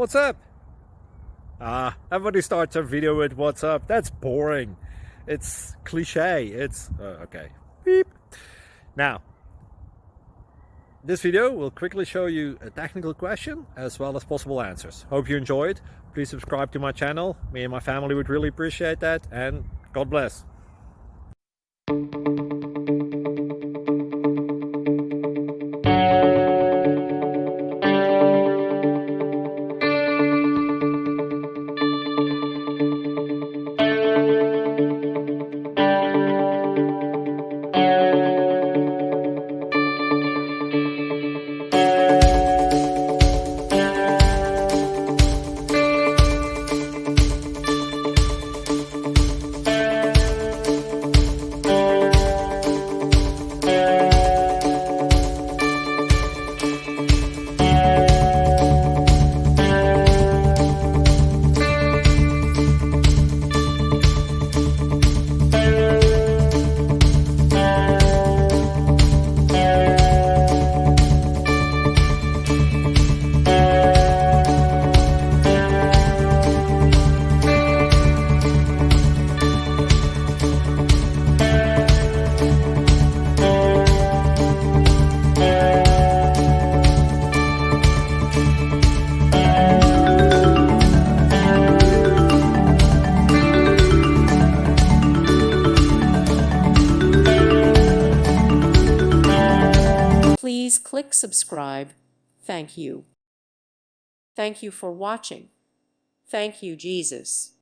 What's up? Everybody starts a video with what's up. That's boring. It's cliche. It's okay. Beep. Now, this video will quickly show you a technical question as well as possible answers. Hope you enjoyed. Please subscribe to my channel. Me and my family would really appreciate that, and God bless. Please click subscribe. Thank you. Thank you for watching. Thank you, Jesus.